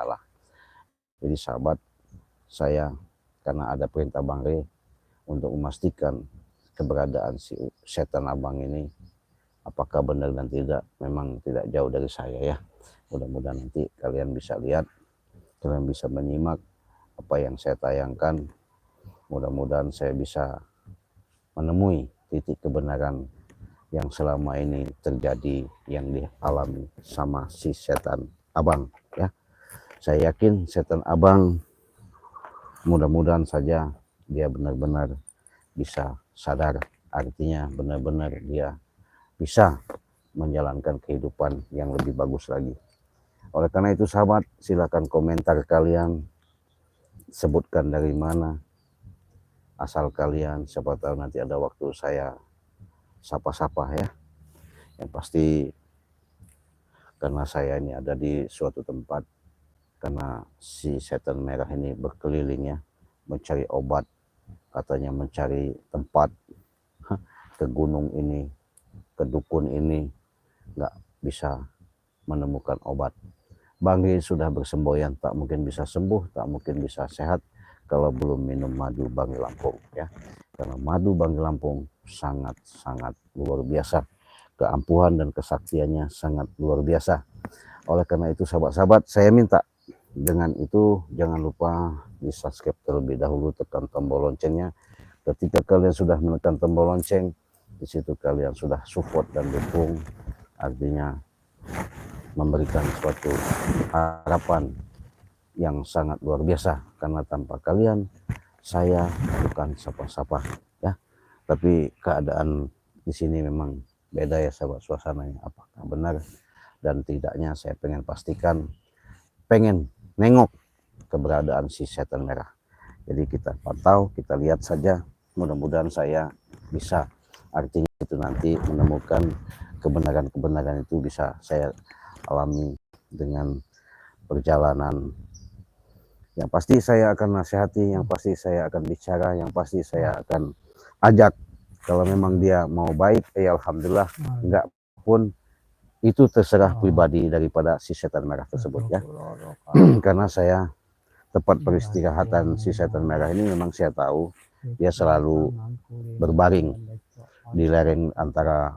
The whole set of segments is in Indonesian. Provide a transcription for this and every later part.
salah. Jadi sahabat, saya karena ada perintah Bang Rey untuk memastikan keberadaan si setan abang ini, apakah benar dan tidak, memang tidak jauh dari saya ya. Mudah-mudahan nanti kalian bisa lihat, kalian bisa menyimak apa yang saya tayangkan. Mudah-mudahan saya bisa menemui titik kebenaran yang selama ini terjadi, yang dialami sama si setan abang ya. Saya yakin setan abang, mudah-mudahan saja dia benar-benar bisa sadar, artinya benar-benar dia bisa menjalankan kehidupan yang lebih bagus lagi. Oleh karena itu sahabat, silakan komentar kalian, sebutkan dari mana asal kalian, siapa tahu nanti ada waktu saya sapa-sapa ya. Yang pasti karena saya ini ada di suatu tempat, karena si setan merah ini berkeliling ya, mencari obat, katanya mencari tempat ke gunung ini, ke dukun ini, nggak bisa menemukan obat. Bang Rey sudah bersemboyan, tak mungkin bisa sembuh, tak mungkin bisa sehat kalau belum minum madu Bang Rey Lampung ya. Karena madu Bang Rey Lampung sangat-sangat luar biasa, keampuhan dan kesaktiannya sangat luar biasa. Oleh karena itu sahabat-sahabat, saya minta dengan itu jangan lupa di subscribe terlebih dahulu, tekan tombol loncengnya. Ketika kalian sudah menekan tombol lonceng, di situ kalian sudah support dan dukung, artinya memberikan suatu harapan yang sangat luar biasa. Karena tanpa kalian saya bukan siapa-siapa ya. Tapi keadaan di sini memang beda ya sahabat, suasananya. Apakah benar dan tidaknya saya pengen pastikan, pengen nengok keberadaan si setan merah. Jadi kita pantau, kita lihat saja, mudah-mudahan saya bisa, artinya itu nanti menemukan kebenaran-kebenaran itu bisa saya alami dengan perjalanan. Yang pasti saya akan nasihati, yang pasti saya akan bicara, yang pasti saya akan ajak. Kalau memang dia mau baik, ya alhamdulillah. Enggak pun itu terserah pribadi daripada si setan merah tersebut ya. Karena saya tempat peristirahatan si setan merah ini memang saya tahu dia selalu berbaring di lereng antara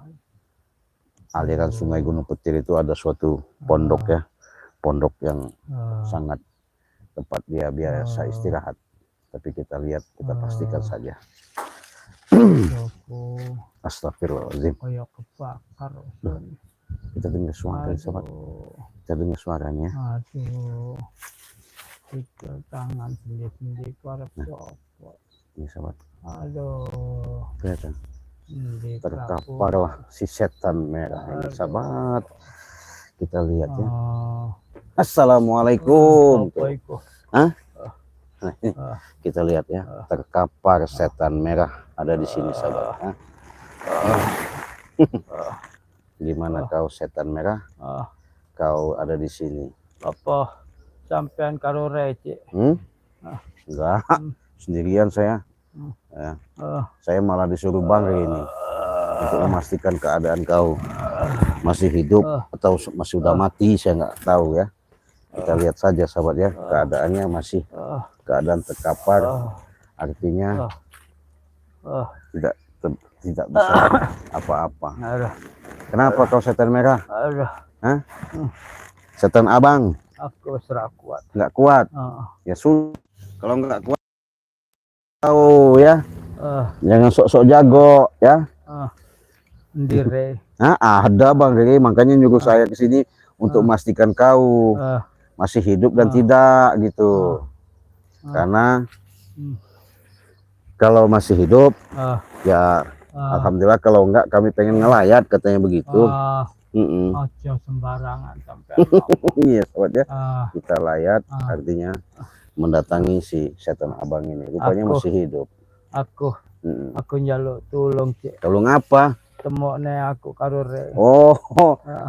aliran sungai Gunung Petir. Itu ada suatu pondok ya, pondok yang sangat tempat dia biasa istirahat. Tapi kita lihat, kita pastikan saja. Astagfirullahaladzim. Kita dengar suara sobat, kita dengar suaranya. Aduh, itu tangan sendiri keluar copot. Ini sobat, Aduh, kelihatan terkapar si setan merah ini sahabat. Kita lihat ya. Assalamualaikum. Kita lihat ya, terkapar setan merah ada di sini sahabat. Gimana kau setan merah? Kau ada di sini. Apa sampean karo receh? Enggak, sendirian saya. Ya. Saya malah disuruh Bang Rey ini untuk memastikan keadaan kau masih hidup atau masih sudah mati, saya nggak tahu ya. Kita lihat saja sahabat ya, keadaannya masih keadaan terkapar, artinya tidak bisa apa-apa. Kenapa kau setan merah? Hah? Setan abang? Aku serah kuat. Nggak kuat? Ya sudah, kalau nggak kuat tahu ya, jangan sok-sok jago ya. Sendiri. Nah, ada Bang Rey, makanya nyuruh saya ke sini untuk memastikan kau masih hidup dan tidak gitu. Karena kalau masih hidup ya alhamdulillah, kalau enggak kami pengen ngelayat katanya begitu. Aja sembarangan sampai. Iya sobat ya, kita layat artinya mendatangi si setan abang ini, rupanya masih hidup. Aku njaluk tolong cek. Tolong apa? Temokne aku karo Rey. Oh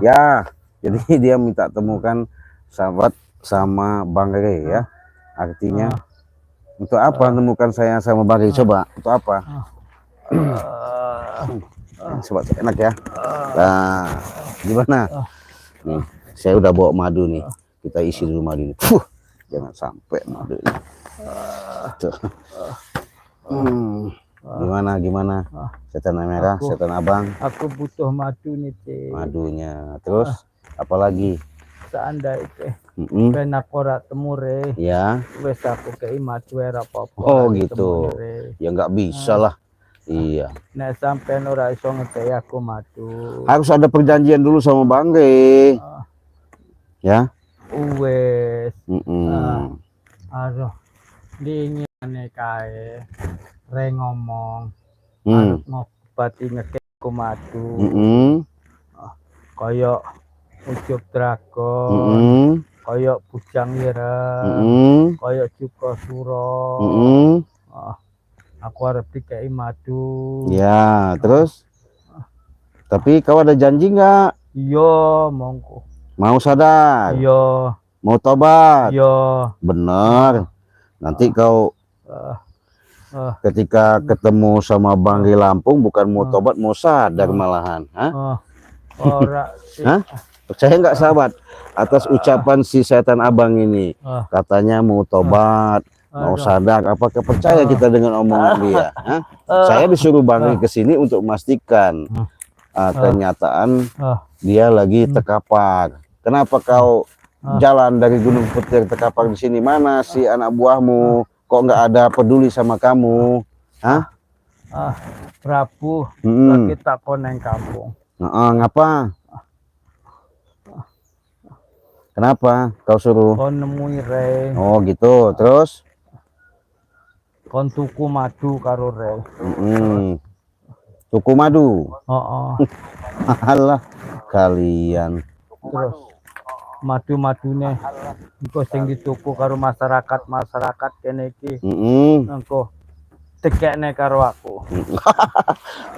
ya, jadi dia minta temukan sahabat sama Bang Rey ya. Artinya untuk apa temukan saya sama Bang Rey? Coba untuk apa? Sobat enak ya. Nah, gimana? Nih, saya udah bawa madu nih. kita isi dulu madu ini. Jangan sampai madu ini. Tuh. Gimana setan merah, setan abang? Aku butuh madu nih, Cik. Madunya. Terus apalagi? Seandainya Mm-mm. ben aku ora temu re, Ya. wes aku kei madu ora apa-apa. Oh ora gitu. ditemu, Re. Ya nggak bisa lah. Iya. Nek sampean ora iso ngekei aku madu. Harus ada perjanjian dulu sama Bang Re. Ya. Wes. Mm-mm. Aduh, dingin kae. Re ngomong, Hmm. arep ngobati ngekei aku madu. Mm-mm. Kaya ucup dragon, Mm-mm. kaya bujang ireng, Mm-mm. kaya cuka suro. Mm-mm. Aku harap dikei madu. Ya, terus? Tapi kau ada janji nggak? Iya, monggo. Mau sadar? Iya, Mau tobat? iya. Bener. Nanti kau ketika ketemu sama Bang di Lampung bukan mau tobat, mau sadar malahan. Hah? Ora sih. Hah? Percaya nggak sahabat? Atas ucapan si setan abang ini, katanya mau tobat, mau sadar. Apakah percaya kita dengan omongan dia? Hah? Saya disuruh Bang ke sini untuk memastikan kenyataan dia lagi terkapar. Kenapa kau jalan dari Gunung Petir terkapar di sini? Mana si anak buahmu? Kok nggak ada peduli sama kamu? Hah? Prabu, lagi tak koneng kampung. Ngapa? Kenapa kau suruh? Kon nemui Re, Oh gitu. Terus? kon tuku madu karo Re. Tuku madu. Alah kalian. Terus madu-madune engko sing dituku karo masyarakat kene iki. Engko tekekne karo aku.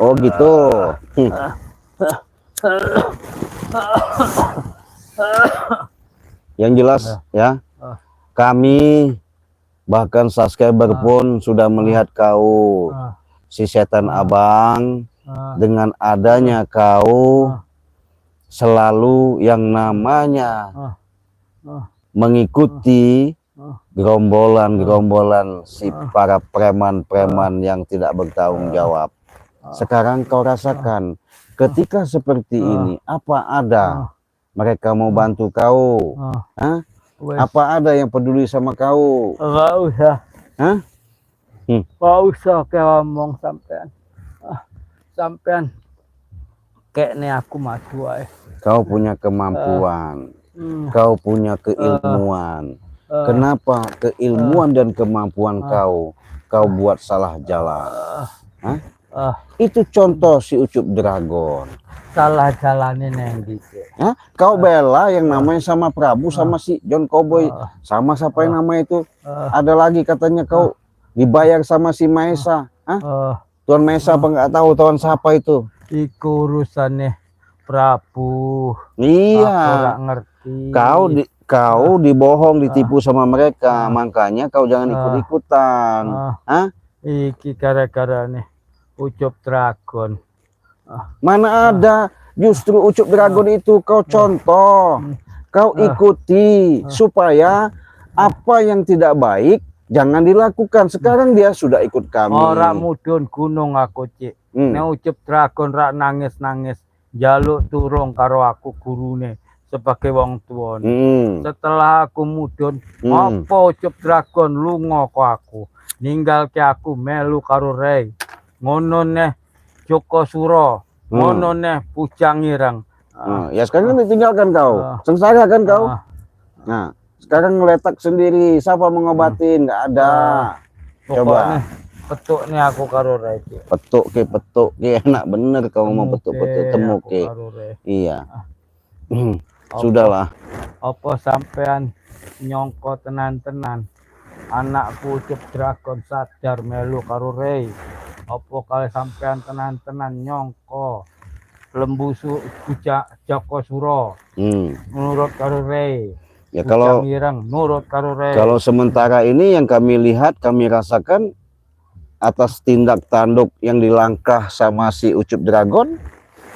Oh gitu. Yang jelas ya, kami bahkan subscriber pun sudah melihat kau, si setan abang, dengan adanya kau selalu yang namanya mengikuti gerombolan si para preman-preman yang tidak bertanggung jawab. Sekarang kau rasakan ketika seperti ini, apa ada mereka mau bantu kau? Apa ada yang peduli sama kau? Enggak usah. Enggak usah ngomong sampean. Sampean kayaknya aku maju ae. Kau punya kemampuan, kau punya keilmuan. Kenapa keilmuan dan kemampuan kau buat salah jalan? Itu contoh si Ucup Dragon. Salah jalanin yang gitu. Kau bela yang namanya sama Prabu, sama si John Cowboy, sama siapa yang nama itu? Ada lagi katanya kau dibayar sama si Maesa. Tuan Maesa apa nggak tahu tuan siapa itu? Iku urusannya Prabu. Iya. Aku nggak ngerti. Kau dibohong, ditipu sama mereka, makanya kau jangan ikut-ikutan. Iki gara-gara nih Ucup Dragon. Mana ada, justru Ucup Dragon itu kau contoh, kau ikuti supaya apa yang tidak baik jangan dilakukan. Sekarang dia sudah ikut kami. Orang mudun gunung aku Cik. Ucup Dragon rak nangis-nangis jaluk turung karo aku gurune sebagai wong tua. Setelah aku mudun, apa Ucup Dragon lunga kok aku ninggal ke aku melu karo Rey. Ngono neh Joko Suro, ngono neh Bujang Ireng. Ya sekarang ditinggalkan kau, sengsara kan kau. Nah sekarang ngeletak sendiri, siapa mengobatin? Nggak ada. Coba petuk nih aku karo Rey. Petuk ke enak bener kau mau petuk-petuk temu ke. Iya. Sudahlah. Apa sampean nyongko tenan-tenan anakku Ucup Dragon sadar melu karo Rey? Apa kali sampean tenan-tenan nyongko lembusu Joko Suro nurut karo Rey? Ya kalau nurut karo Rey. Kalau sementara ini yang kami lihat, kami rasakan atas tindak tanduk yang dilangkah sama si Ucup Dragon,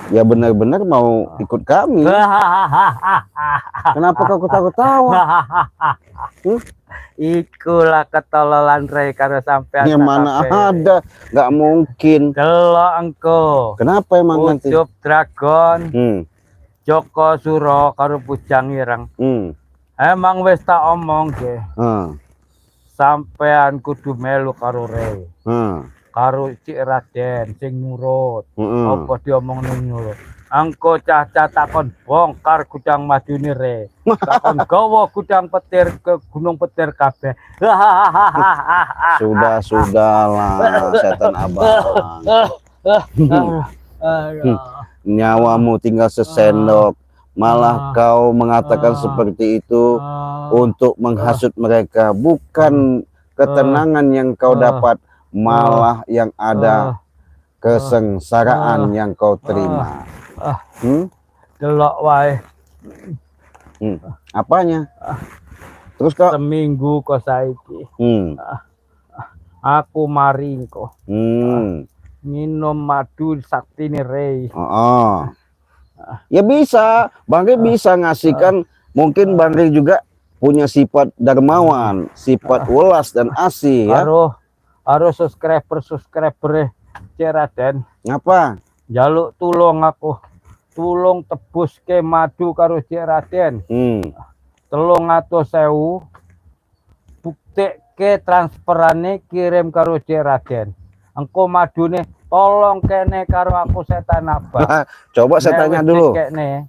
ya benar-benar mau ikut kami. Kenapa kau ketawa-tawa? Ikulah ketololan Rey karo sampean. Ya mana ada, nggak mungkin. Delok engko. Kenapa emang nanti? Ucup Dragon, Hmm. Joko Suro karo Bujang Ireng. Hmm. Emang wis tak omong ke, Hmm. sampean kudu melu karo Rey. Hmm. Karo Cik Raden sing nurut. Hmm. Apa diomong ning nurut. Engko cah-cah takon bongkar gudang madune Rey. Takon gawa gudang petir ke Gunung Petir kabeh. Sudahlah, setan abang. Nyawamu tinggal sesendok. Malah kau mengatakan seperti itu untuk menghasut mereka. Bukan ketenangan yang kau dapat, malah yang ada kesengsaraan yang kau terima. Delok wae. Apanya? Terus kok Seminggu kok saiki. Aku maring kok. Minum madu saktine Rey. Ya bisa, Bang Rey bisa ngasihkan. Mungkin Bang Rey juga punya sifat dermawan, sifat welas dan asih ya. Harus subscriber Cik Raden. Ngapa? Jaluk tulung aku. Tulung tebus ke madu karo Cik Raden. 300.000. Bukti ke transferane kirim karo Cik Raden. Engko madune tolong kene karo aku setan abang. Coba saya tanya dulu.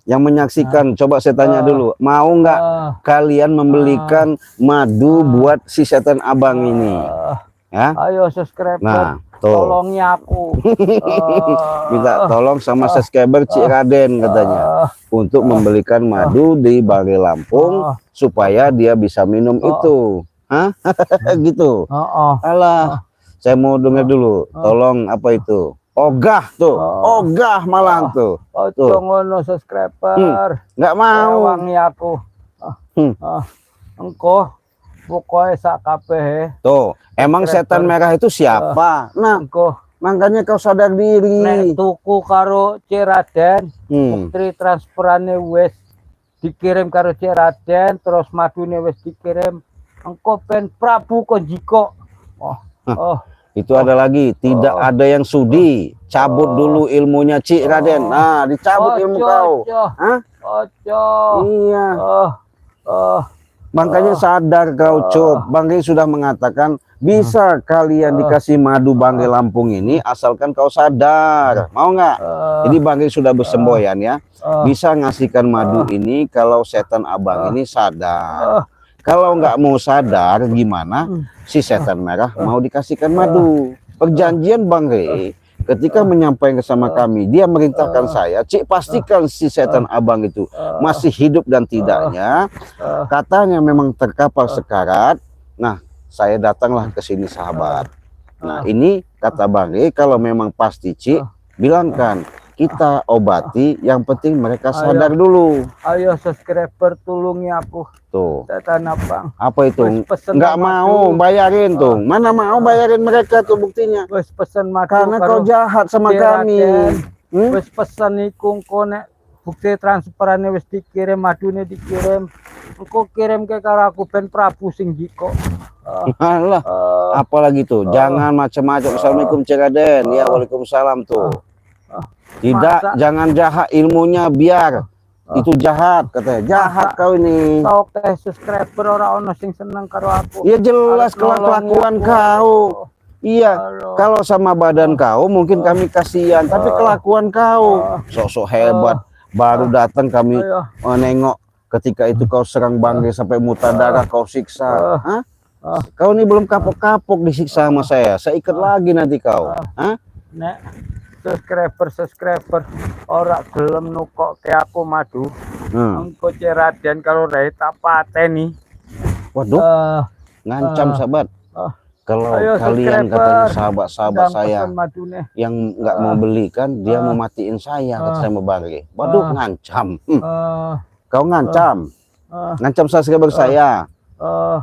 Yang menyaksikan, coba saya tanya dulu. Mau nggak kalian membelikan madu buat si setan abang ini? Ya? Ayo subscriber. Nah, tolongi aku. Minta tolong sama subscriber Cik Raden katanya. Untuk membelikan madu di Banggai Lampung supaya dia bisa minum itu. Hah? Gitu. Alah. Saya mau dengar dulu. Tolong apa itu? Ogah tuh. Ogah malang tuh. Tuh ngono subscriber. Nggak mau. Wangi aku. Engko pokoknya sak kabeh. Tuh, emang setan merah itu siapa? Nah, engko makanya kau sadar diri. Nek tuku karo Cik Raden, bukti transferane wis dikirim karo Cik Raden, terus madune wis dikirim. Engko ben Prabu Konjiko. Itu ada lagi, tidak ada yang sudi. Cabut dulu ilmunya Cik Raden. Nah, dicabut ilmu kau. Iya. Makanya sadar kau, Cop. Bang Rey sudah mengatakan bisa kalian dikasih madu Banggai Lampung ini asalkan kau sadar. Mau nggak? Jadi Bang Rey sudah bersemboyan ya. Bisa ngasihkan madu ini kalau setan abang ini sadar. Kalau nggak mau sadar gimana? Si setan merah mau dikasihkan madu. Perjanjian Bang Rey ketika menyampaikan sama kami, dia merintahkan saya, Cik pastikan si setan abang itu masih hidup dan tidaknya. Katanya memang terkapar sekarat. Nah, saya datanglah ke sini sahabat. Nah, ini kata Bang Rey, kalau memang pasti Cik, bilangkan kita obati, yang penting mereka sadar dulu. Ayo subscriber tulungi aku. Tuh. Setan abang. Apa itu? Nggak mau bayarin tuh. Mana mau bayarin mereka tuh buktinya. Wes pesen madu. Karena kau jahat sama kami. Wes pesen iku nek bukti transferannya wis dikirim, madune dikirim. Engko kirim ke karo aku ben Prabu sing jiko. Alah, apalagi tuh. Jangan macam-macam. Assalamualaikum Cik Raden. Ya, waalaikumsalam tuh. Tidak, jangan jahat ilmunya biar itu jahat katanya. Jahat kau ini. Kau teh subscriber ora ono sing seneng karo aku. Ya jelas kelakuan kau. Iya, kalau sama badan kau mungkin kami kasihan, tapi kelakuan kau sok-sok hebat. Baru datang kami nengok ketika itu kau serang Bang Rey sampai muntah darah, kau siksa. Hah? Kau ini belum kapok-kapok disiksa sama saya. Saya ikat lagi nanti kau. Hah? Nek subscriber ora gelem nukok ke aku madu. Engko Cik Raden kalau Rey tak pateni. Waduh, ngancam sahabat. Kalau kalian katanya sahabat-sahabat saya yang nggak mau beli kan, dia mau matiin saya kata saya mau Bang Rey. Waduh, ngancam. Kau ngancam, ngancam subscriber saya.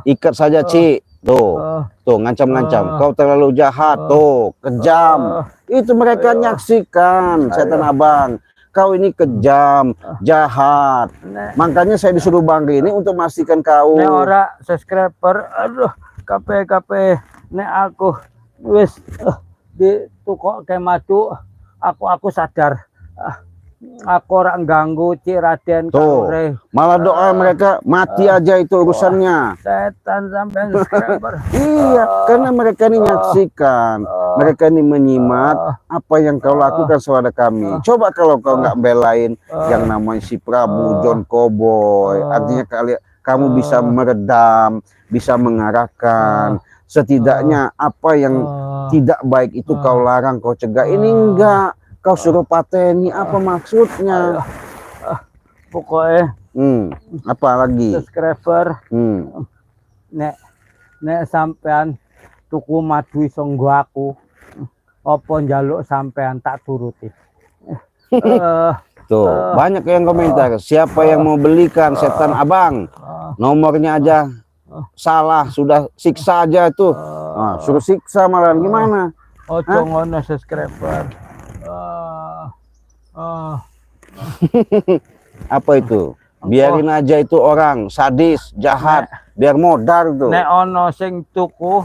Ikat saja Cik. Tuh ngancam-ngancam. Kau terlalu jahat, tuh kejam. Itu mereka nyaksikan setan abang. kau ini kejam, jahat. Nek Makanya saya disuruh Bang Ri ini untuk memastikan kau. nek ora subscriber, aduh, kabeh nek aku wis ditukokke madu, aku sadar. Aku ora ganggu Cik Raden Tuh, Kalure. malah doa mereka mati aja itu urusannya. Setan sampai subscriber. Iya, karena mereka ini menyaksikan, mereka ini menyimak apa yang kau lakukan kepada kami. Coba kalau kau nggak belain yang namanya si Prabu, John Cowboy, artinya kamu bisa meredam, bisa mengarahkan. Setidaknya apa yang tidak baik itu kau larang, kau cegah. Ini enggak. Kau suruh pateni, apa maksudnya? Pokoknya Apa lagi? subscriber nek sampean tuku madu iso nggo aku, apa njaluk sampean tak turuti. Tuh, banyak yang komentar. Siapa yang mau belikan setan abang? Nomornya aja salah, sudah siksa aja tuh. Nah, suruh siksa malah gimana? Ojo ngono subscriber. Apa itu? Biarin aja itu orang sadis, jahat, biar modar tuh. Nek ono sing tuku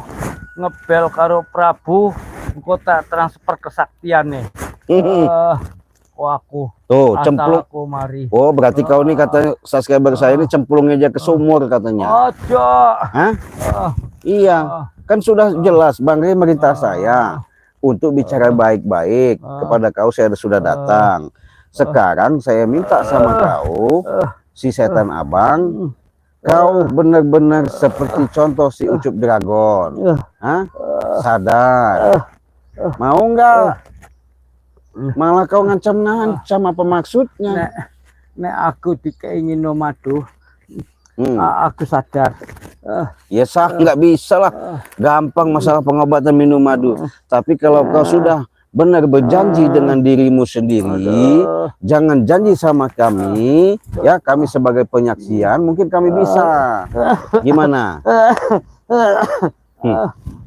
ngebel karo Prabu, engko tak transfer kesaktiane. Aku Tuh, asal cemplung. aku mari. Oh, berarti kau nih katanya subscriber saya ini cemplung aja ke sumur katanya. Ojo. Hah? Iya, kan sudah jelas Bang Ri merintah saya untuk bicara baik-baik kepada kau. Saya sudah datang. Sekarang saya minta sama kau, si setan abang, kau benar-benar seperti contoh si Ucup Dragon. Hah? Sadar. Mau enggak? Malah kau ngancam-ngancam, apa maksudnya? Nek aku dikeingin madu, aku sadar. Ya sah, nggak bisa lah. Gampang masalah pengobatan minum madu. Tapi kalau kau sudah benar berjanji dengan dirimu sendiri, jangan janji sama kami. Ya, kami sebagai penyaksian, mungkin kami bisa. Gimana?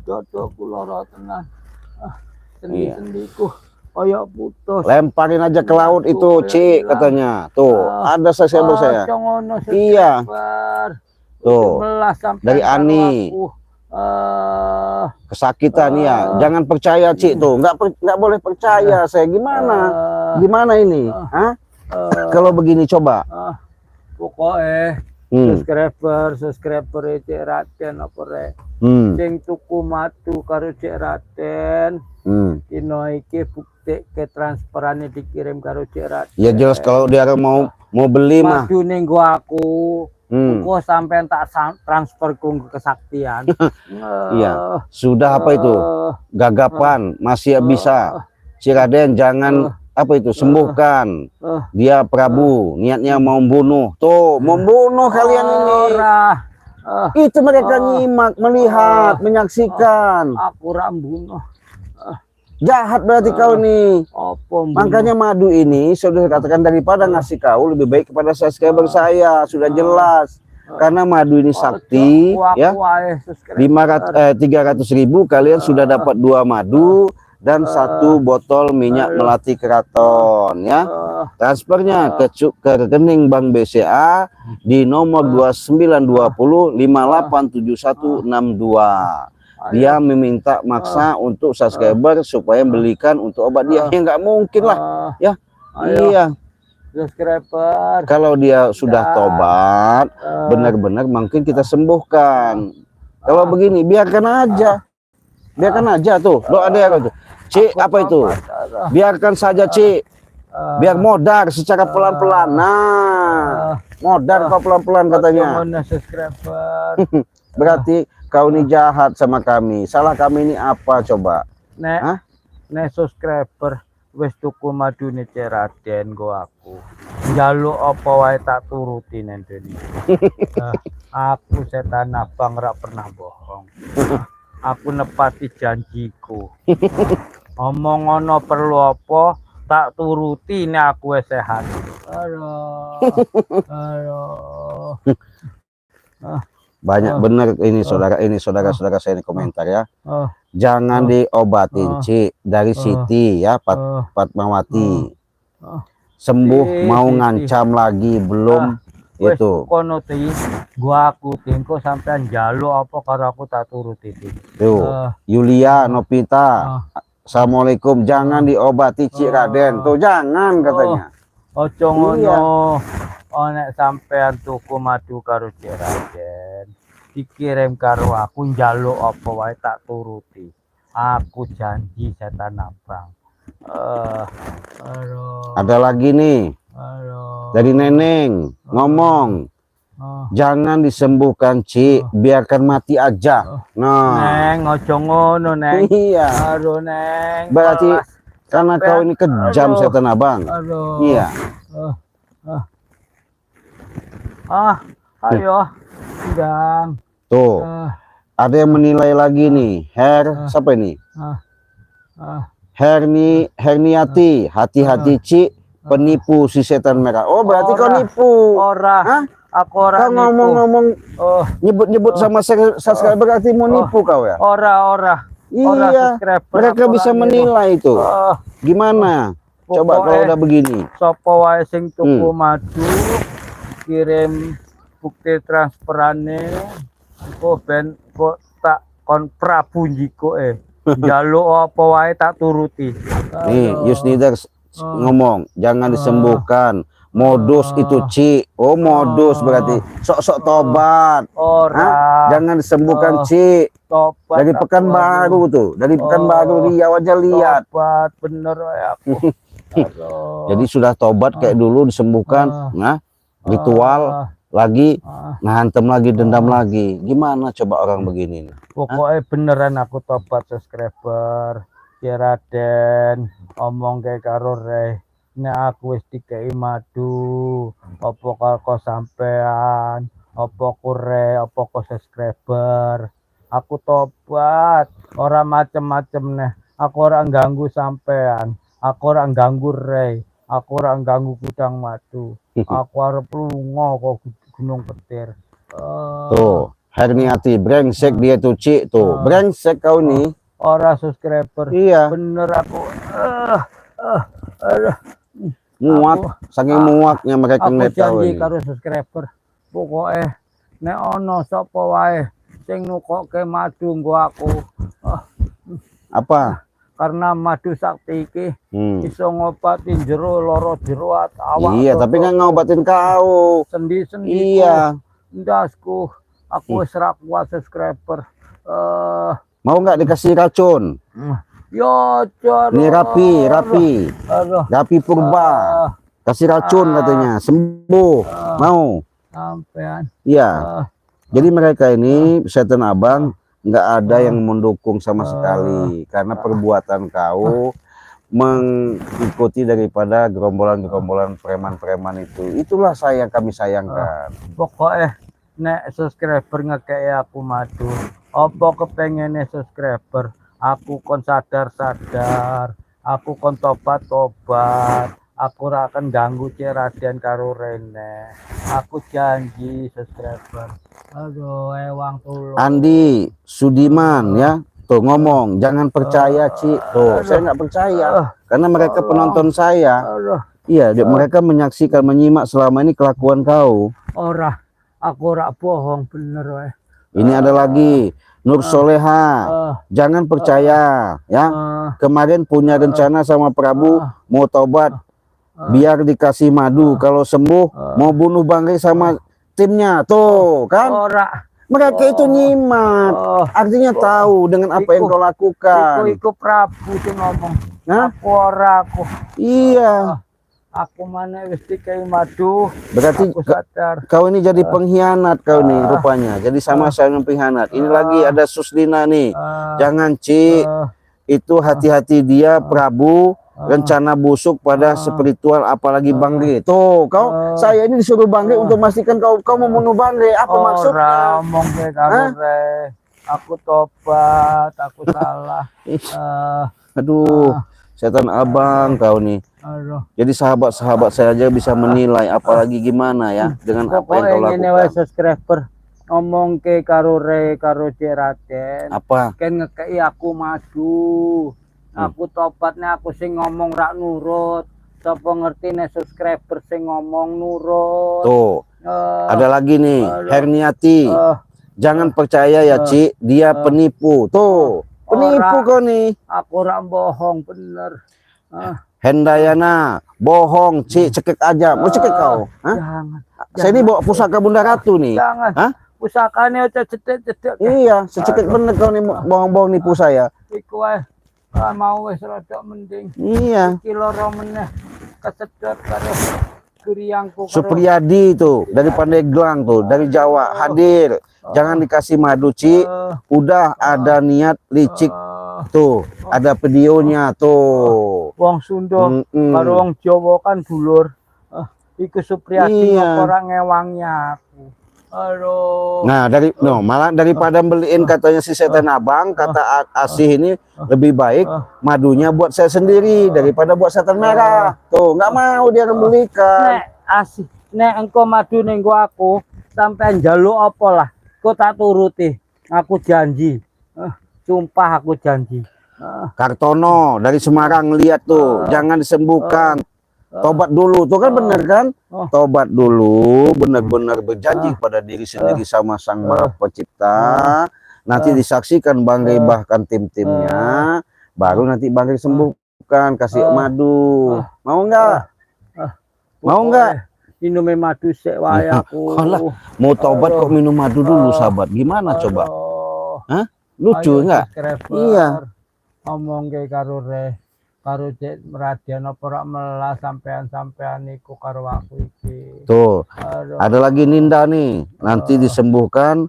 Dodoku lara tenan. Sendi-sendiku kayak putus. Lemparin aja ke laut itu, Cik, katanya. Tuh, ada subscriber saya. Iya. Tuh, dari Ani. Kesakitan ya, jangan percaya Cik tuh, nggak boleh percaya saya. Gimana ini? Hah? Kalau begini coba. Pokoknya subscriber Cik Raden apa rek? Sing tuku madu karo Cik Raden. Dino iki bukti ke transferannya dikirim karo Cik Raden. Ya jelas kalau dia mau beli mah. Madu ning gua aku. Engko sampean tak transfer ke kesaktian. Iya, sudah apa itu? Gagapan masih bisa. Si Raden jangan apa itu, sembuhkan. Dia Prabu, niatnya mau membunuh. Tuh, membunuh kalian ini. Itu mereka nyimak, melihat, menyaksikan. Aku rambunuh. Jahat berarti kau nih. Makanya madu ini sudah katakan, daripada ngasih kau, lebih baik kepada subscriber saya. Sudah jelas. Karena madu ini sakti, ya. 300.000 kalian sudah dapat 2 madu dan 1 botol minyak melati keraton, ya. Transfernya ke rekening Bank BCA di nomor 2920 587162. Dia meminta maksa untuk subscriber supaya belikan untuk obat dia. Ya nggak mungkin lah, ya. Iya. Subscriber. Kalau dia sudah tobat, benar-benar mungkin kita sembuhkan. Kalau begini, biarkan aja tuh. Doa dia tuh. Cik, apa itu? Biarkan saja, Cik. Biar modar secara pelan-pelan. Nah, modar kok pelan-pelan katanya. Berarti kau ini jahat sama kami. Salah kami ini apa coba? Nek subscriber wis tuku madu nih Cik Raden go aku. Njaluk apa wae tak turuti nendeni. Aku setan abang ora pernah bohong. Aku nepati janjiku. Omong ono perlu apa tak turuti nek aku wis sehat. Aduh. Banyak bener ini saudara-saudara saya ini komentar ya. Jangan diobatin Cik dari Siti ya, Fatmawati. sembuh mau Ih. ngancam lagi belum Wes itu. kono ti gua aku tingko sampean njaluk apa karo aku tak turuti ti. Tuh, Yulia, Nopita, Assalamualaikum, jangan diobati Cik Raden. Tuh jangan katanya. Ojo ngono. Iya. Nek sampean tuku madu karo Cik Raden, dikirim karo aku njaluk apa wae tak turuti. Aku janji setan abang. Aduh. Ada lagi nih Aduh. dari Neneng ngomong, jangan disembuhkan Cik, biarkan mati aja. Nah, Neng, ojo ngono, Neng. iya. Aduh, Neng. Berarti Malas. karena kau ini kejam Aduh. setan abang. Aduh. Iya. Ayo. Sidang. Tuh, ada yang menilai lagi nih. Siapa ini? Herniati, hati-hati Cik, penipu si setan merah. Oh, berarti kau nipu. Ora. Hah? Aku ora Kau ngomong-ngomong nyebut-nyebut sama subscriber, berarti mau nipu kau ya? Ora. Iya, subscriber, mereka aku bisa ora menilai itu. Gimana? Coba Pokoknya kalau udah begini. Sopo wae sing tuku madu kirim bukti transferane engko ben kok tak kon Prabu Jiko njaluk apa wae tak turuti. Nih, Yusnidar ngomong, jangan disembuhkan. Modus itu Cik. Oh, modus berarti sok-sok tobat. Ora. Jangan disembuhkan Cik. Tobat. Dari Pekanbaru tuh, dari Pekanbaru Riau aja lihat. Tobat bener wae aku. Jadi sudah tobat kayak dulu disembuhkan. Nah, ritual lagi ngantem lagi, dendam lagi. Gimana coba orang begini nih? Pokoknya beneran aku tobat subscriber. Raden omong kayak karo Reh. Nek aku wis dikei madu, apa karo sampean, apa kure, apa karo subscriber. Aku tobat, ora macem-macem neh. Aku ora ganggu sampean, aku ora ganggu Reh, aku ora ganggu gudang madu. Aku arep lunga kok Gunung Petir. Tuh, Herniati brengsek dia tuh Cik tuh. Brengsek kau nih. Ora subscriber. Iya. Bener aku. Muak, saking muaknya mereka Aku ngeliat kau janji ini. karo subscriber. Pokoknya nek ono sapa wae sing nukokke madu nggo aku. Apa? Karena madu sakti iki iso ngobati jero lara jero awak. Iya, tapi kan ngobatin kau. Sendi-sendi. Iya. Ndasku. Aku wis ra kuat subscriber. Mau nggak dikasih racun? Yo, Ini Rapi Purba. Kasih racun katanya, sembuh. Mau? Sampean. Iya. Jadi mereka ini setan abang nggak ada yang mendukung sama sekali karena perbuatan kau mengikuti daripada gerombolan-gerombolan preman-preman itu. Itulah kami sayangkan. Pokoknya nek subscriber ngekei aku madu, apa kepengennya subscriber, aku kon sadar, aku kon tobat, aku ora akan ganggu Cik Raden karo Rene. Aku janji subscriber. Aduh, ewang tulung. Andi Sudiman ya, tuh ngomong jangan percaya Cik. Tuh, saya nggak percaya karena mereka penonton saya. Iya, mereka menyaksikan, menyimak selama ini kelakuan kau. Ora, aku ora bohong bener wae. Ini ada lagi Nur Soleha, jangan percaya ya. Kemarin punya rencana sama Prabu mau tobat biar dikasih madu, kalau sembuh mau bunuh Bang Rey sama timnya. Tuh kan, mereka itu nyimak, artinya tahu dengan apa yang kau lakukan. Iku Prabu sing ngomong. Aku ora aku. Iya. Aku mana wis dikai madu. Berarti aku sadar. Kau ini jadi pengkhianat kau nih rupanya. Jadi sama saya dengan pengkhianat. Ini lagi ada Suslina nih. Jangan Cik. Itu hati-hati dia Prabu. Rencana busuk pada spiritual apalagi Bang Rey. Tuh kau saya ini disuruh Bang Rey untuk memastikan kau membunuh Bang Rey. Apa maksudnya? Ngomong kayak kamu Rey. Aku tobat, aku salah. Aduh, setan abang kau nih. Jadi sahabat-sahabat saya aja bisa menilai, apalagi gimana ya dengan apa yang kau lakukan. Subscriber ngomong ke karo Rey karo Cik Raden. Apa? Kan ngekei aku madu. Aku tobatnya aku sing ngomong rak nurut. sapa ngerti nek subscriber sing ngomong nurut. Tuh, ada lagi nih, Herniati. Jangan percaya ya, Ci, dia penipu. Tuh, penipu kau nih. Aku ora bohong bener. Hendayana, bohong, Ci, cekik aja. Mau cekik kau? Jangan. Saya ini bawa pusaka Bunda Ratu nih. Jangan. Hah? Pusakanya aja cedek-cedek. Iya, secekik bener kau nih bohong-bohong nipu saya. Iku wae. Mau wis rada mending. Iya. Iki loro meneh kesedot karo Guriangku. Supriyadi tuh dari Pandeglang tuh, dari Jawa hadir. Jangan dikasih madu, Ci. Udah ada niat licik. Tuh, ada videonya tuh. Wong Sunda karo wong Jawa kan dulur. Iku Supriyadi orang ngewangi aku. Aduh. Nah, malah daripada beliin katanya si setan abang, kata Asih ini lebih baik madunya buat saya sendiri daripada buat setan merah. Tuh, nggak mau dia membelikan. Nek Asih, nek engko madu ning aku, sampean njaluk apa lah, kok tak turuti. Aku janji. Sumpah aku janji. Kartono dari Semarang lihat tuh, jangan disembuhkan. Tobat dulu, tuh kan bener kan? Tobat dulu, benar-benar berjanji pada diri sendiri sama Sang Maha Pencipta. Nanti disaksikan Bang Rey bahkan tim-timnya, baru nanti Bang Rey sembuhkan, kasih madu. Mau nggak? Mau nggak? Minum madu sik wae aku. Mau tobat kok minum madu dulu, sahabat. Gimana coba? Hah? Lucu nggak? Iya. Ngomong kayak karo Rey. Karo Cek Meradian apa rak melah sampean-sampean iku karo aku iki. Tuh. Ada lagi Ninda nih, nanti disembuhkan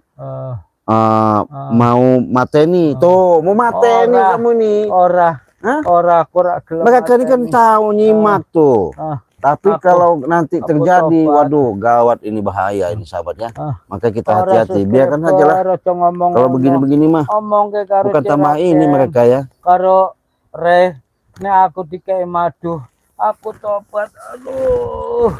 mau mateni. Tuh, mau mateni kamu nih. Ora. Aku ora gelem. Mereka ini kan tahu nyimak tuh. Tapi kalau nanti terjadi, waduh, gawat ini, bahaya ini sahabatnya. Maka kita hati-hati, biarkan saja lah. Kalau begini-begini mah bukan tambah ini mereka ya. Karo Rey, nek aku dikei madu, aku tobat. Aduh.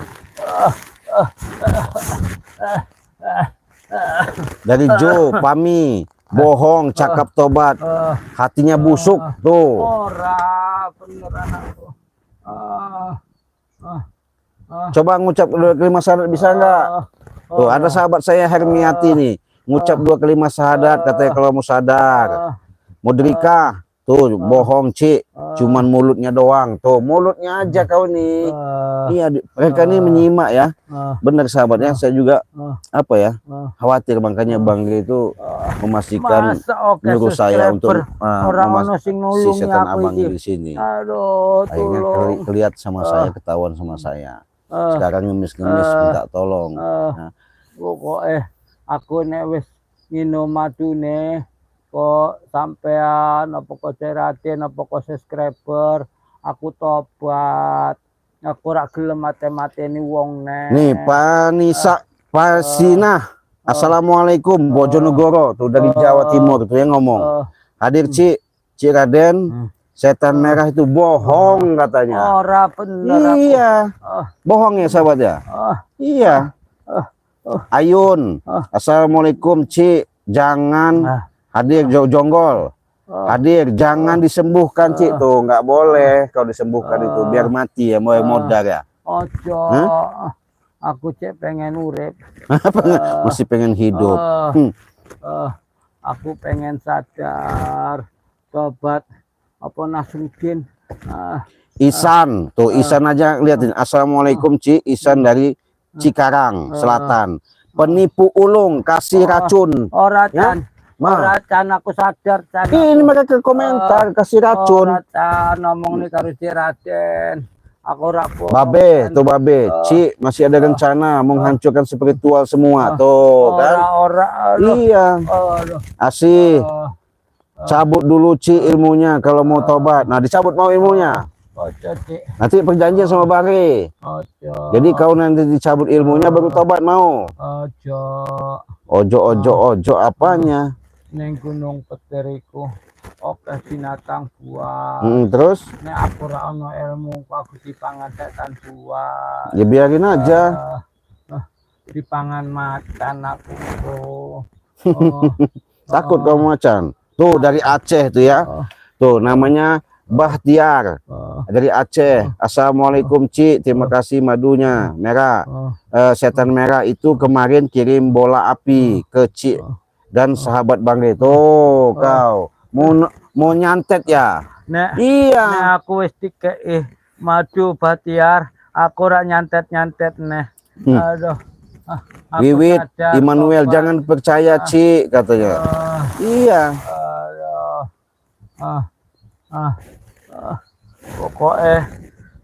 Dari Jo, Pami, bohong, cakap tobat, hatinya busuk tuh. Ora, beneran aku. Coba ngucap 2 kalimat syahadat bisa nggak? Tuh ada sahabat saya Hermiati nih, ngucap 2 kalimat syahadat, katanya kalau mau sadar. Mudrika, tuh bohong, Ci, cuman mulutnya doang. Tuh mulutnya aja kau nih. Iya, mereka ini menyimak ya. Benar sahabatnya, saya juga apa ya, khawatir, makanya Bang Rey itu memastikan nyuruh saya untuk si setan abang di sini. Akhirnya kelihatan sama saya, ketahuan sama saya. Sekarang ngemis-ngemis minta tolong. Pokoknya aku nek wis minum madune kok sampean apa kok Raden apa kok subscriber, aku tobat. Aku ora gelem mate-mateni wong nek. Nih Panisa Pasinah, Assalamualaikum, Bojonegoro tuh dari Jawa Timur tuh yang ngomong. Hadir Ci Raden, setan merah itu bohong katanya. Ora bener. Iya. Bohong ya sahabat ya. Iya. Ayun, Assalamualaikum Ci, jangan hadir jonggol. Hadir, jangan disembuhkan Ci, tuh nggak boleh kalau disembuhkan itu biar mati ya, mau modar ya. Ojo. Aku Cek pengen urip. Masih pengen hidup. Aku pengen sadar, tobat. Apa Nasruddin? Isan, tuh Isan aja lihatin. Assalamualaikum Ci, Isan dari Cikarang Selatan. Penipu ulung, kasih racun. Ora Chan. Ora Chan, aku sadar Chan. Ini mereka ke komentar kasih racun. Ora Chan, ngomong nih karo Raden. Aku ora Babe, tuh Babe, Ci masih ada rencana menghancurkan spiritual semua, tuh kan? Iya. Asih. Cabut dulu Ci ilmunya kalau mau tobat. Nah, dicabut mau ilmunya. Nanti perjanjian sama Bang Rey. Jadi kau nanti dicabut ilmunya baru tobat mau. Ojo apanya? Neng Gunung Peteriku. Oke binatang buah. Terus? Nek aku ora ono ilmu, aku dipangan setan buah. Ya biarin aja. Dipangan macan aku. Takut kamu macan. Tuh dari Aceh tuh ya. Tuh namanya Bahtiar dari Aceh. Assalamualaikum Ci, terima kasih madunya merah. Setan merah itu kemarin kirim bola api ke Ci dan sahabat Bang Re. Tuh kau mau nyantet ya? Iya. Nek aku wis dikei madu Bahtiar, aku ora nyantet-nyantet neh. Aduh. Aku Wiwit sadar Immanuel kok, Pak. jangan percaya Ci katanya. Iya. Aduh. Pokoknya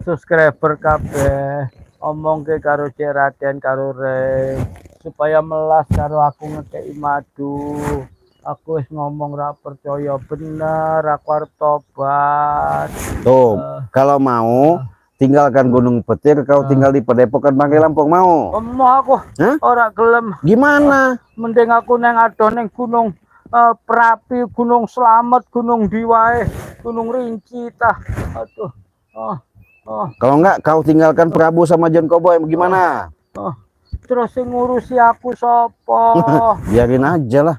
subscriber kabeh omong ke karo Cik Raden karo Re supaya melas karo aku ngekei madu. Aku wis ngomong ra percaya bener, aku arep tobat. Tuh, kalau mau tinggalkan Gunung Petir, kau tinggal di Padepokan Bangkai Lampung mau? Emoh aku. Hah? Ora gelem. Gimana? Mending aku neng ado neng gunung Perapi, Gunung Slamet, Gunung Diwae, Gunung Rinci tah. Aduh. Kalau enggak kau tinggalkan Prabu sama John Cowboy gimana? Terus yang ngurusi aku sopo? Biarin aja lah.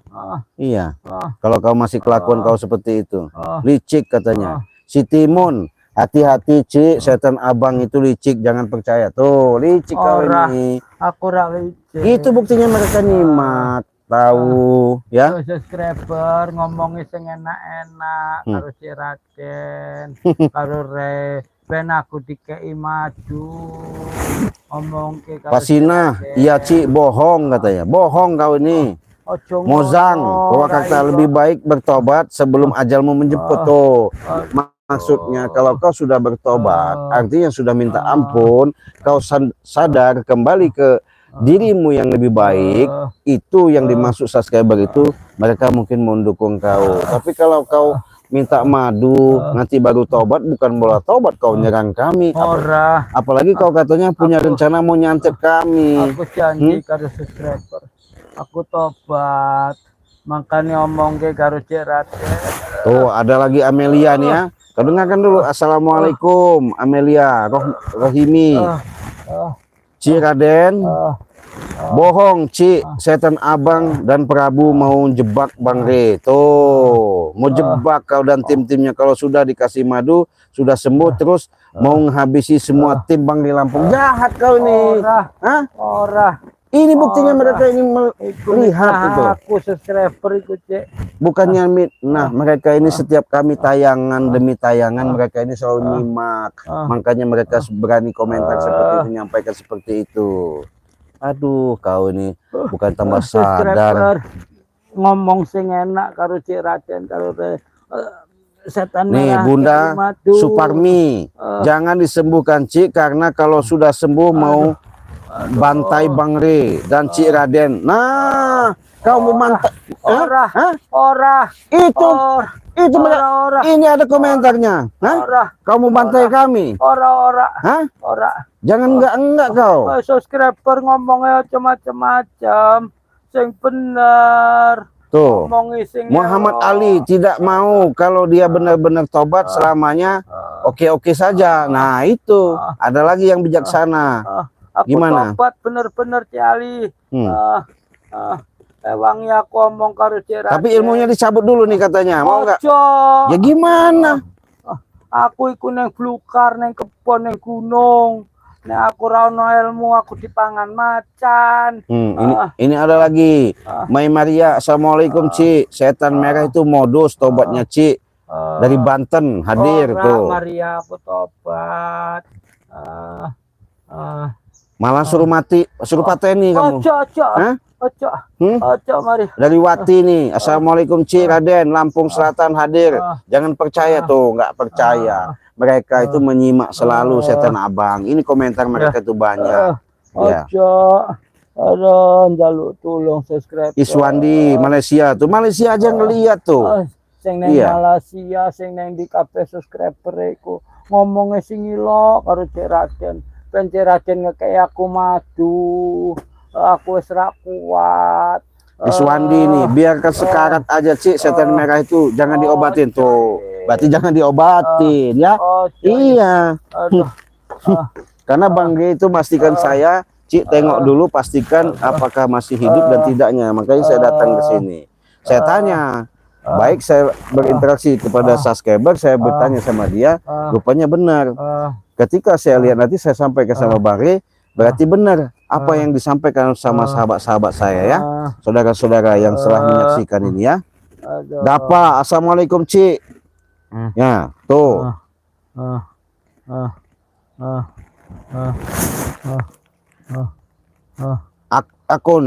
Iya. Kalau kau masih kelakuan kau seperti itu. Licik katanya. Si Timun, hati-hati Ci, setan abang itu licik, jangan percaya. Tuh, licik kau ini. Aku ora licik. Itu buktinya mereka nyimak. Tahu ya? Subscriber ngomongnya sing enak-enak karo si Raden, karo Re, ben aku dikei madu. Ngomong ke Pasina, iya Ci, bohong katanya. Bohong kau ini. Mozang, bahwa kata lebih baik bertobat sebelum ajalmu menjemput. Tuh. Maksudnya kalau kau sudah bertobat, artinya sudah minta ampun, kau sadar kembali ke dirimu yang lebih baik, itu yang dimaksud subscriber itu, mereka mungkin mendukung kau. Tapi kalau kau minta madu nanti baru tobat, bukan bola tobat kau nyerang kami. Apalagi kau katanya punya rencana mau nyantet kami. Aku janji karo subscriber, aku tobat, makanya omong ke karo Cik Raden. Tuh ada lagi Amelia nih ya, kau dengarkan dulu. Assalamualaikum Amelia Rohimi. Cik Raden bohong Ci, setan abang dan Prabu mau jebak Bang Re. Tuh mau jebak kau dan tim-timnya. Kalau sudah dikasih madu sudah sembuh, terus mau menghabisi semua tim Bang Re Lampung. Jahat kau ini. Ini buktinya mereka ingin melihat itu. Aku subscriber ikut Cik. Bukannya nah mereka ini setiap kami tayangan demi tayangan, mereka ini selalu nyimak. Makanya mereka berani komentar seperti itu, menyampaikan seperti itu. Aduh kau ini bukan tambah sadar. Ngomong sing enak karo Cik Raden karo setan nih merah, Bunda Suparmi, jangan disembuhkan Cik, karena kalau sudah sembuh mau bantai Bang Re dan Cik Raden. Nah kau mau mantai itu ini ada komentarnya. Kau mau bantai kami? Jangan enggak kau. Subscriber ngomongnya macam-macam, sing bener. Tuh, Muhammad Ali tidak mau kalau dia benar-benar tobat selamanya oke-oke saja. Nah itu ada lagi yang bijaksana. Gimana? Tobat bener-bener Cik Ali. Ewangi aku omong karo Cik Raden. Tapi ilmunya dicabut dulu nih katanya. Mau enggak? Ya gimana? Aku iku neng blukar, neng kebon, neng gunung. Nek aku ra ono ilmu, aku dipangan macan. Ini ada lagi. Mai Maria, assalamualaikum Ci. Setan merah itu modus tobatnya Ci. Dari Banten hadir tuh. Maria aku tobat. Malah suruh mati, suruh pateni kamu. Ojo mari. Dari Wati nih. Assalamualaikum Ci Raden, Lampung Selatan hadir. Jangan percaya tuh, nggak percaya. Mereka itu menyimak selalu setan abang. Ini komentar mereka tuh banyak. Ojo. Aduh, jaluk tolong subscribe. Iswandi Malaysia tuh, Malaysia aja ngeliat tuh. Sing neng Malaysia, sing neng di kafe subscriber iku ngomongnya sing ilo karo Cik Raden. Ben Cik Raden ngekei aku madu. Aku wis ra kuat. Iswandi nih, biarkan sekarat aja Cik, setan merah itu jangan diobatin tuh. Berarti jangan diobatin ya. Iya. Karena Bang Re itu pastikan saya, Cik tengok dulu pastikan apakah masih hidup dan tidaknya. Makanya saya datang ke sini. Saya tanya, Baik saya berinteraksi kepada subscriber, saya bertanya sama dia, rupanya benar. Ketika saya lihat nanti saya sampaikan sama Bang Rey, berarti benar apa yang disampaikan sama sahabat-sahabat saya ya, saudara-saudara yang telah menyaksikan ini ya. Dapa, assalamualaikum Cik. Ya, tuh. Akun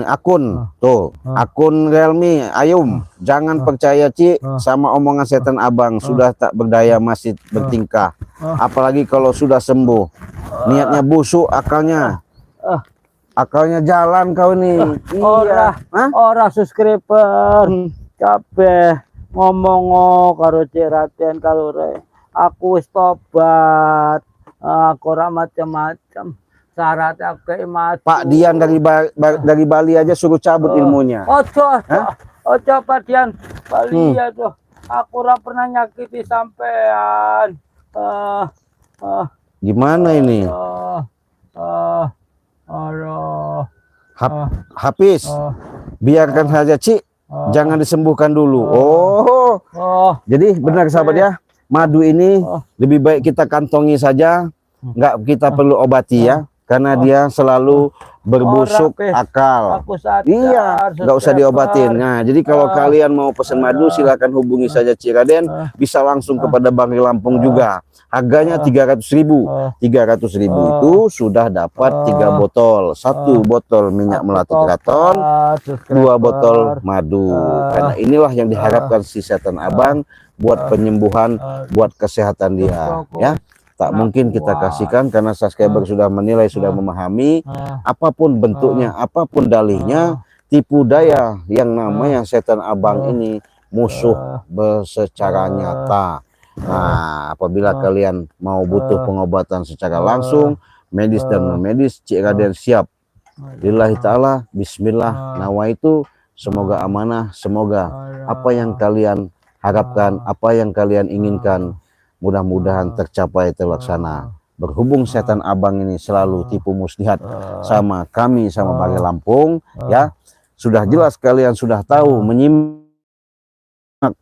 tuh, akun Realme Ayum. Jangan percaya Cik sama omongan setan abang, sudah tak berdaya masih bertingkah. Apalagi kalau sudah sembuh. Niatnya busuk, akalnya jalan kau nih. Iya. Ora subscriber kabeh ngomong karo Cik Raden Kalure. Aku wis tobat. Aku ora macam-macam. Syaratnya kayak mati. Pak Dian dari Bali aja suruh cabut ilmunya. Ojo Pak Dian Bali ya tuh. Aku ora pernah nyakiti sampean. Gimana ini? Hafiz, biarkan saja Cik, jangan disembuhkan dulu. Jadi benar sahabat ya, madu ini lebih baik kita kantongi saja, nggak kita perlu obati ya. Karena dia selalu berbusuk akal. Iya, nggak usah diobatin. Nah, jadi kalau kalian mau pesan madu, silakan hubungi saja Cik Raden. Bisa langsung kepada Bang Rey Lampung juga. Harganya 300.000. 300.000 itu sudah dapat 3 botol. 1 botol minyak melati keraton, 2 botol madu. Karena inilah yang diharapkan si setan abang buat penyembuhan, buat kesehatan dia. Ya. Tak mungkin kita kasihkan karena subscriber sudah menilai, sudah memahami apapun bentuknya, apapun dalihnya, tipu daya yang namanya setan abang ini musuh secara nyata. Nah, apabila kalian mau butuh pengobatan secara langsung, medis dan non medis, Cik Raden siap. Lillahi ta'ala, bismillah, nawaitu, semoga amanah, semoga apa yang kalian harapkan, apa yang kalian inginkan, mudah-mudahan tercapai terlaksana. Berhubung setan abang ini selalu tipu muslihat sama kami, sama Bang Rey Lampung ya, sudah jelas kalian sudah tahu, menyimak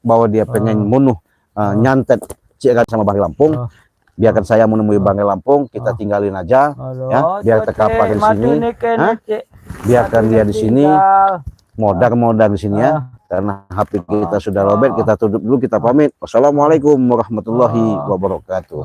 bahwa dia pengen bunuh, nyantet Cik Raden sama Bang Rey Lampung. Biarkan saya menemui Bang Rey Lampung, kita tinggalin aja ya, biar terkapar di sini. Biarkan dia di sini, modar-modar di sini ya. Karena HP kita sudah lobet, kita tutup dulu, kita pamit. Wassalamualaikum warahmatullahi wabarakatuh.